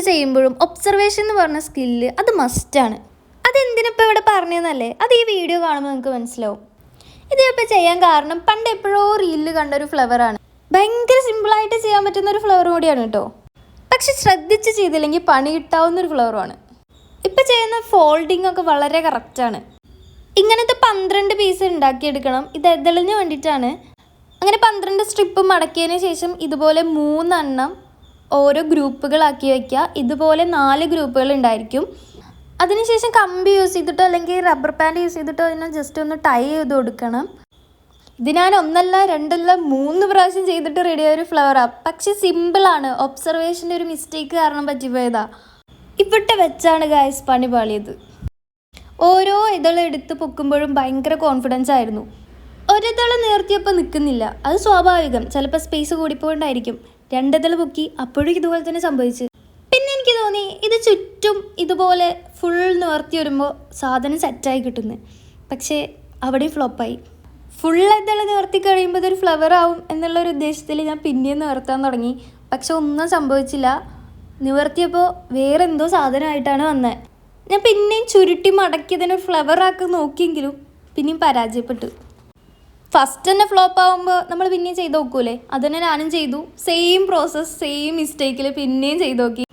ചെയ്യുമ്പോഴും ഒബ്സർവേഷൻ എന്ന് പറഞ്ഞ സ്കില്ല് അത് മസ്റ്റാണ്. അതെന്തിനിപ്പോൾ ഇവിടെ പറഞ്ഞതെന്നല്ലേ, അത് ഈ വീഡിയോ കാണുമ്പോൾ നിങ്ങൾക്ക് മനസ്സിലാവും. ഇതിപ്പോൾ ചെയ്യാൻ കാരണം പണ്ട് എപ്പോഴോ റീലിൽ കണ്ടൊരു ഫ്ലവറാണ്. ഭയങ്കര സിമ്പിളായിട്ട് ചെയ്യാൻ പറ്റുന്ന ഒരു ഫ്ലവർ കൂടിയാണ് കേട്ടോ. പക്ഷെ ശ്രദ്ധിച്ച് ചെയ്തില്ലെങ്കിൽ പണി കിട്ടാവുന്നൊരു ഫ്ലവറുമാണ്. ഇപ്പം ചെയ്യുന്ന ഫോൾഡിംഗ് ഒക്കെ വളരെ കറക്റ്റാണ്. ഇങ്ങനത്തെ 12 പീസ് ഉണ്ടാക്കിയെടുക്കണം. ഇത് എതളിന് വേണ്ടിയിട്ടാണ്. അങ്ങനെ 12 സ്ട്രിപ്പ് മടക്കിയതിന് ശേഷം ഇതുപോലെ 3 എണ്ണം ഓരോ ഗ്രൂപ്പുകളാക്കി വയ്ക്കുക. ഇതുപോലെ 4 ഗ്രൂപ്പുകൾ ഉണ്ടായിരിക്കും. അതിനുശേഷം കമ്പി യൂസ് ചെയ്തിട്ടോ അല്ലെങ്കിൽ റബ്ബർ ബാൻഡ് യൂസ് ചെയ്തിട്ടോ അതിനെ ജസ്റ്റ് ഒന്ന് ടൈ ചെയ്ത് കൊടുക്കണം. ഇത് ഞാൻ 1 അല്ല 2 അല്ല 3 പ്രാവശ്യം ചെയ്തിട്ട് റെഡിയായ ഒരു ഫ്ലവറാണ്. പക്ഷെ സിമ്പിളാണ്. ഒബ്സർവേഷൻ്റെ ഒരു മിസ്റ്റേക്ക് കാരണം പറ്റിപ്പോയതാ. ഇവിടെ വെച്ചാണ് ഗായ്സ് പണി പാളിയത്. ഓരോ ഇതളും എടുത്ത് പൊക്കുമ്പോഴും ഭയങ്കര കോൺഫിഡൻസ് ആയിരുന്നു. ഒരിതള് നേർത്തിയപ്പോൾ നിൽക്കുന്നില്ല, അത് സ്വാഭാവികം. ചിലപ്പോൾ സ്പേസ് കൂടിപ്പോണ്ടായിരിക്കും. 2 ഇതള് പൊക്കി, അപ്പോഴും ഇതുപോലെ തന്നെ സംഭവിച്ചു. പിന്നെ എനിക്ക് തോന്നി ഇത് ചുറ്റും ഇതുപോലെ ഫുൾ നിവർത്തി വരുമ്പോൾ സാധനം സെറ്റായി കിട്ടുന്നു. പക്ഷേ അവിടെയും ഫ്ലോപ്പായി. ഫുൾ ഇതള് നിവർത്തി കഴിയുമ്പോൾ ഇതൊരു ഫ്ലവർ ആവും എന്നുള്ളൊരു ഉദ്ദേശത്തിൽ ഞാൻ പിന്നെയും നിവർത്താൻ തുടങ്ങി. പക്ഷെ ഒന്നും സംഭവിച്ചില്ല. നിവർത്തിയപ്പോൾ വേറെ എന്തോ സാധനമായിട്ടാണ് വന്നത്. ഞാൻ പിന്നെയും ചുരുട്ടി മടക്കിയതിനെ ഫ്ലവറാക്കി നോക്കിയെങ്കിലും പിന്നെയും പരാജയപ്പെട്ടു. ഫസ്റ്റ് തന്നെ ഫ്ലോപ്പ് ആകുമ്പോൾ നമ്മൾ പിന്നെയും ചെയ്ത് നോക്കൂലേ, അതുതന്നെ ഞാനും ചെയ്തു. സെയിം പ്രോസസ്സ്, സെയിം മിസ്റ്റേക്കിൽ പിന്നെയും ചെയ്ത് നോക്കി.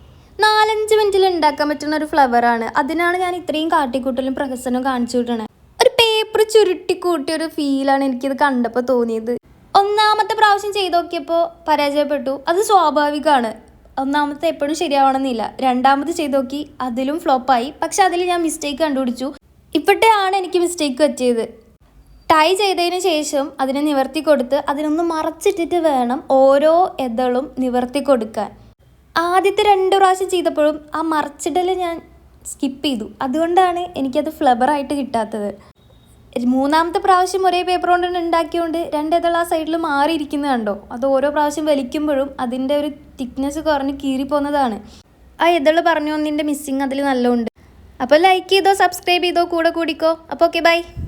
4-5 മിനിറ്റിൽ ഉണ്ടാക്കാൻ പറ്റുന്ന ഒരു ഫ്ലവറാണ്. അതിനാണ് ഞാൻ ഇത്രയും കാട്ടിക്കൂട്ടലും പ്രഹസനവും കാണിച്ചു വിട്ടണത്. ഒരു പേപ്പർ ചുരുട്ടി കൂട്ടിയൊരു ഫീലാണ് എനിക്കിത് കണ്ടപ്പോൾ തോന്നിയത്. 1ാമത്തെ പ്രാവശ്യം ചെയ്ത് നോക്കിയപ്പോൾ പരാജയപ്പെട്ടു. അത് സ്വാഭാവികമാണ്. 1ാമത്തെ എപ്പോഴും ശരിയാവണമെന്നില്ല. 2ാമത് ചെയ്ത് നോക്കി, അതിലും ഫ്ലോപ്പായി. പക്ഷെ അതിൽ ഞാൻ മിസ്റ്റേക്ക് കണ്ടുപിടിച്ചു. ഇവിടെയാണ് എനിക്ക് മിസ്റ്റേക്ക് പറ്റിയത്. ടൈ ചെയ്തതിന് ശേഷം അതിനെ നിവർത്തി കൊടുത്ത് അതിനൊന്ന് മറച്ചിട്ടിട്ട് വേണം ഓരോ എതളും നിവർത്തി കൊടുക്കാൻ. ആദ്യത്തെ 2 പ്രാവശ്യം ചെയ്തപ്പോഴും ആ മറച്ചിടൽ ഞാൻ സ്കിപ്പ് ചെയ്തു. അതുകൊണ്ടാണ് എനിക്കത് ഫ്ലവറായിട്ട് കിട്ടാത്തത്. 3ാമത്തെ പ്രാവശ്യം ഒരേ പേപ്പർ കൊണ്ട് ഉണ്ടാക്കിയോണ്ട് 2 ഇതൾ ആ സൈഡിൽ മാറിയിരിക്കുന്നത് കണ്ടോ. അത് ഓരോ പ്രാവശ്യം വലിക്കുമ്പോഴും അതിൻ്റെ ഒരു തിക്നെസ് കുറഞ്ഞ് കീറിപ്പോകുന്നതാണ്. ആ ഇതൾ പറഞ്ഞു വന്നതിൻ്റെ മിസ്സിങ് അതിൽ നല്ലോണ്ട്. അപ്പോൾ ലൈക്ക് ചെയ്തോ, സബ്സ്ക്രൈബ് ചെയ്തോ, കൂടെ കൂടിക്കോ. അപ്പോൾ ഓക്കെ, ബൈ.